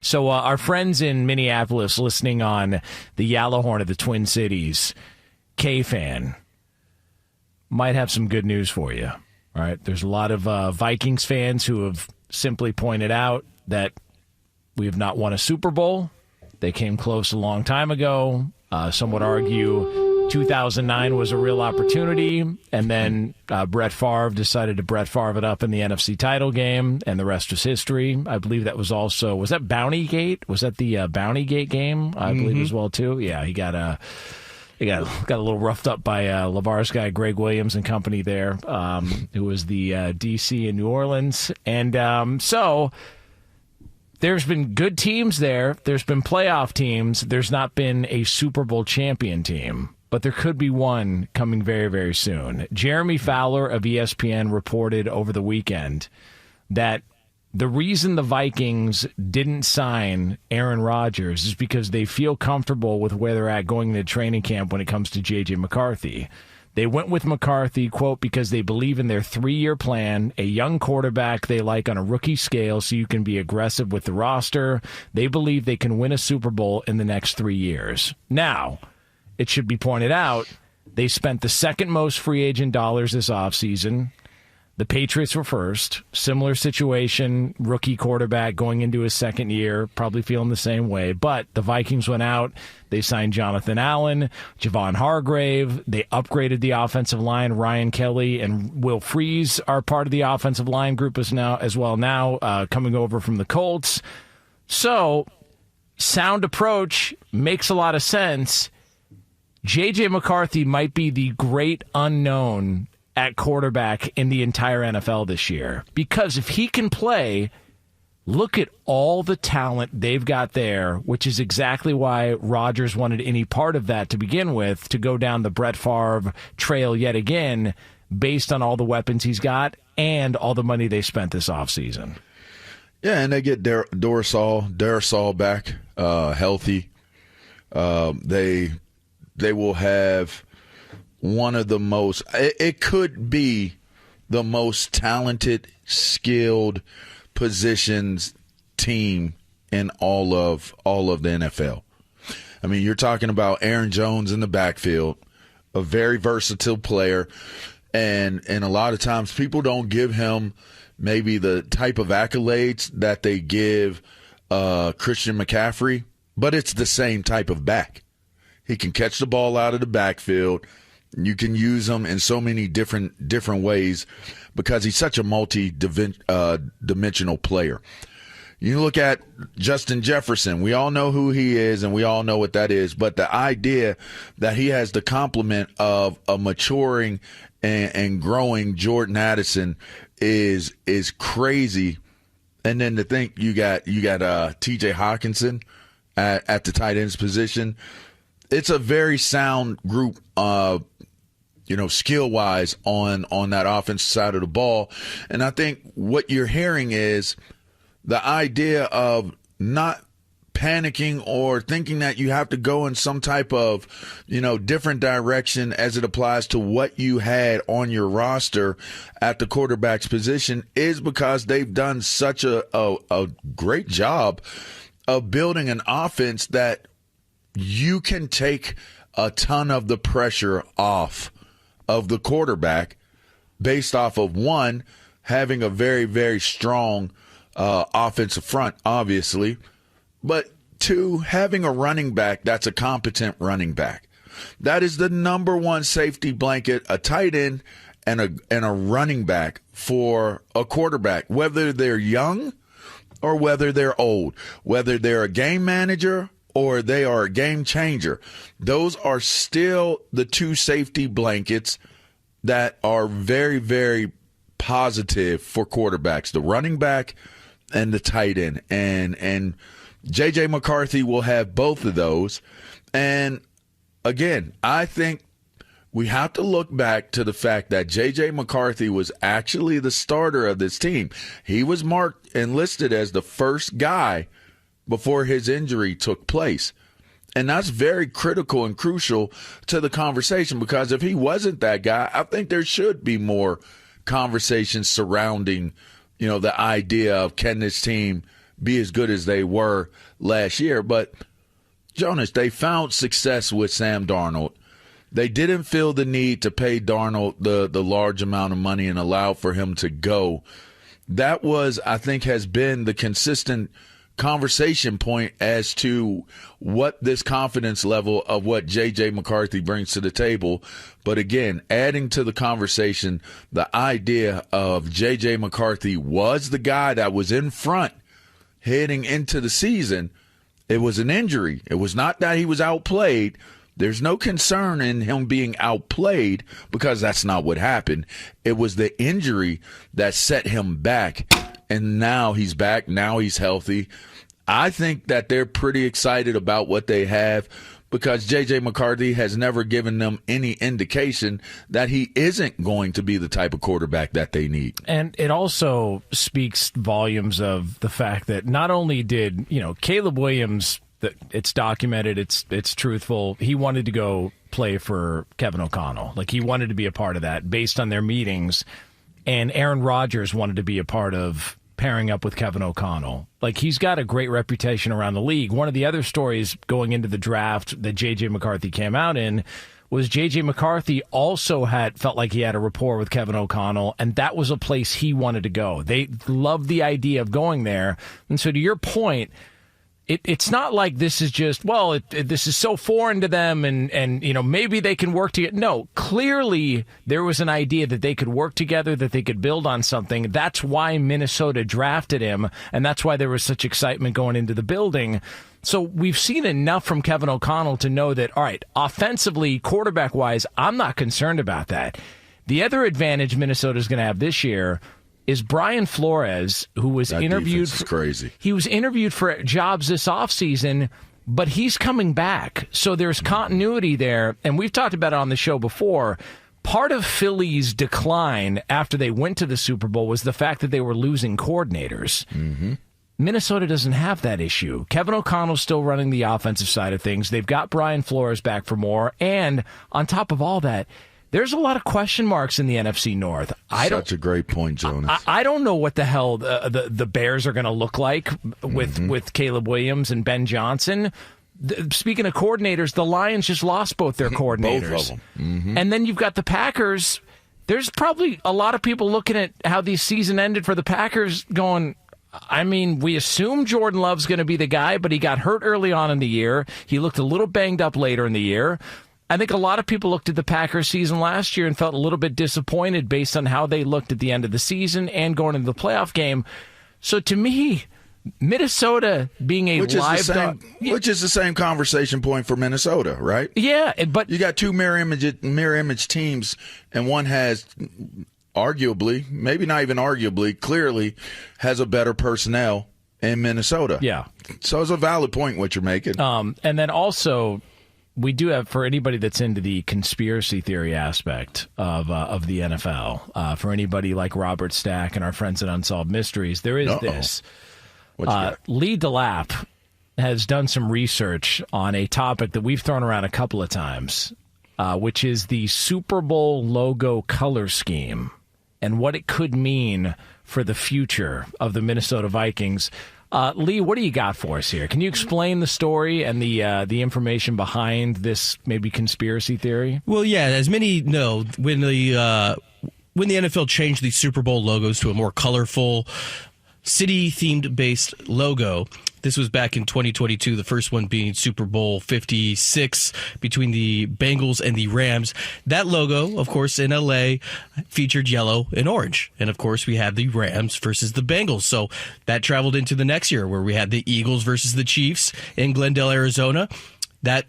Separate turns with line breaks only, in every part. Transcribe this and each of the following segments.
So our friends in Minneapolis listening on the Yellowhorn of the Twin Cities, K-Fan, might have some good news for you. All right, there's a lot of Vikings fans who have simply pointed out that we have not won a Super Bowl. They came close a long time ago. Some would argue 2009 was a real opportunity, and then Brett Favre decided to Brett Favre it up in the NFC title game, and the rest was history. I believe that was also, was that Bountygate? Was that the Bountygate game? I believe as well, too. Yeah, he got a little roughed up by LaVar's guy, Greg Williams and company there, who was the D.C. in New Orleans. And so there's been good teams there. There's been playoff teams. There's not been a Super Bowl champion team, but there could be one coming very, very soon. Jeremy Fowler of ESPN reported over the weekend that the reason the Vikings didn't sign Aaron Rodgers is because they feel comfortable with where they're at going into training camp when it comes to J.J. McCarthy. They went with McCarthy, quote, because they believe in their 3-year plan, a young quarterback they like on a rookie scale so you can be aggressive with the roster. They believe they can win a Super Bowl in the next 3 years. Now, it should be pointed out, they spent the second most free agent dollars this offseason. The Patriots were first. Similar situation, rookie quarterback going into his second year, probably feeling the same way. But the Vikings went out. They signed Jonathan Allen, Javon Hargrave. They upgraded the offensive line. Ryan Kelly and Will Freeze are part of the offensive line group as well now, coming over from the Colts. So, sound approach makes a lot of sense. J.J. McCarthy might be the great unknown at quarterback in the entire NFL this year. Because if he can play, look at all the talent they've got there, which is exactly why Rodgers wanted any part of that to begin with, to go down the Brett Favre trail yet again, based on all the weapons he's got and all the money they spent this offseason.
Yeah, and they get Darisaw back healthy. They will have one of the most, it could be the most talented, skilled positions team in all of the NFL. I mean, you're talking about Aaron Jones in the backfield, a very versatile player, and a lot of times people don't give him maybe the type of accolades that they give Christian McCaffrey, but it's the same type of back. He can catch the ball out of the backfield. You can use him in so many different ways because he's such a multi-dimensional player. You look at Justin Jefferson. We all know who he is, and we all know what that is. But the idea that he has the complement of a maturing and growing Jordan Addison is crazy. And then to think you got T.J. Hawkinson at the tight ends position. It's a very sound group, skill-wise on that offensive side of the ball. And I think what you're hearing is the idea of not panicking or thinking that you have to go in some type of, different direction as it applies to what you had on your roster at the quarterback's position is because they've done such a great job of building an offense that you can take a ton of the pressure off of the quarterback based off of, one, having a very, very strong offensive front, obviously, but two, having a running back that's a competent running back. That is the number one safety blanket, a tight end and a running back for a quarterback, whether they're young or whether they're old, whether they're a game manager or they are a game changer. Those are still the two safety blankets that are very, very positive for quarterbacks, the running back and the tight end. And J.J. McCarthy will have both of those. And, again, I think we have to look back to the fact that J.J. McCarthy was actually the starter of this team. He was marked and listed as the first guy before his injury took place. And that's very critical and crucial to the conversation because if he wasn't that guy, I think there should be more conversations surrounding, the idea of can this team be as good as they were last year. But, Jonas, they found success with Sam Darnold. They didn't feel the need to pay Darnold the large amount of money and allow for him to go. That was, I think, has been the consistent conversation point as to what this confidence level of what J.J. McCarthy brings to the table. But again, adding to the conversation, the idea of J.J. McCarthy was the guy that was in front heading into the season. It was an injury. It was not that he was outplayed. There's no concern in him being outplayed because that's not what happened. It was the injury that set him back. And now he's back. Now he's healthy. I think that they're pretty excited about what they have because J.J. McCarthy has never given them any indication that he isn't going to be the type of quarterback that they need.
And it also speaks volumes of the fact that not only did, Caleb Williams, it's documented, it's truthful, he wanted to go play for Kevin O'Connell. Like, he wanted to be a part of that based on their meetings. And Aaron Rodgers wanted to be a part of pairing up with Kevin O'Connell. Like, he's got a great reputation around the league. One of the other stories going into the draft that J.J. McCarthy came out in was J.J. McCarthy also felt like he had a rapport with Kevin O'Connell, and that was a place he wanted to go. They loved the idea of going there. And so to your point, it's not like this is just, this is so foreign to them and maybe they can work together. No, clearly there was an idea that they could work together, that they could build on something. That's why Minnesota drafted him, and that's why there was such excitement going into the building. So we've seen enough from Kevin O'Connell to know that, all right, offensively, quarterback-wise, I'm not concerned about that. The other advantage Minnesota's going to have this year is Brian Flores, who was interviewed.
That defense is crazy.
He was interviewed for jobs this offseason, but he's coming back. So there's continuity there. And we've talked about it on the show before. Part of Philly's decline after they went to the Super Bowl was the fact that they were losing coordinators. Mm-hmm. Minnesota doesn't have that issue. Kevin O'Connell's still running the offensive side of things. They've got Brian Flores back for more. And on top of all that, there's a lot of question marks in the NFC North.
Such a great point, Jonas.
I don't know what the hell the Bears are going to look like with Caleb Williams and Ben Johnson. Speaking of coordinators, the Lions just lost both their coordinators.
Both of them. Mm-hmm.
And then you've got the Packers. There's probably a lot of people looking at how the season ended for the Packers going, I mean, we assume Jordan Love's going to be the guy, but he got hurt early on in the year. He looked a little banged up later in the year. I think a lot of people looked at the Packers season last year and felt a little bit disappointed based on how they looked at the end of the season and going into the playoff game. So to me, Minnesota being a live dog,
which is the same conversation point for Minnesota, right?
Yeah, but
you got two mirror image teams, and one has arguably, maybe not even arguably, clearly has a better personnel in Minnesota.
Yeah,
so it's a valid point what you're making.
And then also, we do have, for anybody that's into the conspiracy theory aspect of the NFL, for anybody like Robert Stack and our friends at Unsolved Mysteries, there is this. Lee DeLapp has done some research on a topic that we've thrown around a couple of times, which is the Super Bowl logo color scheme and what it could mean for the future of the Minnesota Vikings. Lee, what do you got for us here? Can you explain the story and the information behind this maybe conspiracy theory?
Well, yeah, as many know, when the NFL changed the Super Bowl logos to a more colorful, city-themed based logo, this was back in 2022, the first one being Super Bowl 56 between the Bengals and the Rams. That logo, of course, in LA featured yellow and orange. And, of course, we had the Rams versus the Bengals. So that traveled into the next year where we had the Eagles versus the Chiefs in Glendale, Arizona. That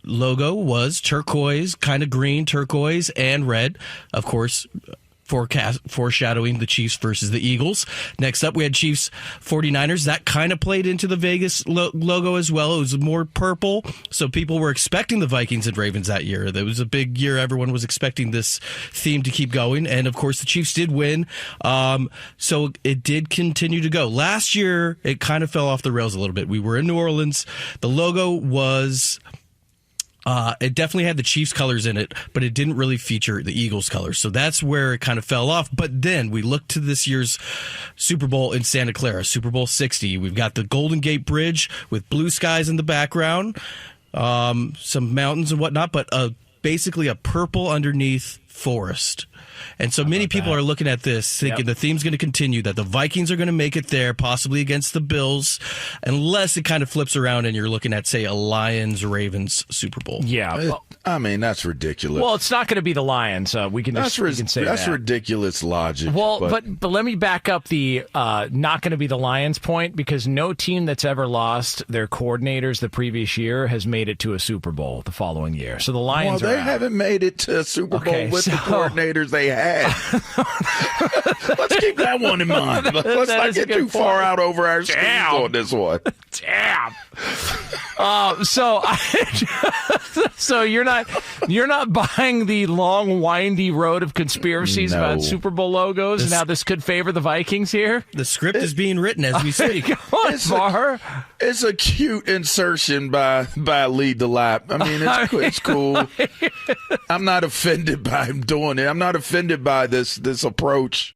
logo was turquoise, kind of green, turquoise, and red, of course, foreshadowing the Chiefs versus the Eagles. Next up, we had Chiefs 49ers. That kind of played into the Vegas logo as well. It was more purple, so people were expecting the Vikings and Ravens that year. That was a big year. Everyone was expecting this theme to keep going, and of course, the Chiefs did win, so it did continue to go. Last year, it kind of fell off the rails a little bit. We were in New Orleans. The logo was It definitely had the Chiefs colors in it, but it didn't really feature the Eagles colors. So that's where it kind of fell off. But then we look to this year's Super Bowl in Santa Clara, Super Bowl 60. We've got the Golden Gate Bridge with blue skies in the background, some mountains and whatnot, but basically a purple underneath forest. And so many people are looking at this thinking the theme's going to continue, that the Vikings are going to make it there, possibly against the Bills, unless it kind of flips around and you're looking at, say, a Lions-Ravens Super Bowl.
Yeah.
I mean, that's ridiculous.
Well, it's not going to be the Lions. We can say
that's
that.
ridiculous logic.
Well, but let me back up the not going to be the Lions point, because no team that's ever lost their coordinators the previous year has made it to a Super Bowl the following year. So the Lions
they haven't made it to a Super Bowl with the coordinators they had. Let's keep that one in mind. Let's not get too far out over our skis on this one.
Damn. So you're not buying the long, windy road of conspiracies about Super Bowl logos and how this could favor the Vikings here?
The script is being written as we speak.
Come on, LaVar.
It's a cute insertion by Lead the Lap. I mean, it's cool. I'm not offended by him doing it. I'm not offended by this approach.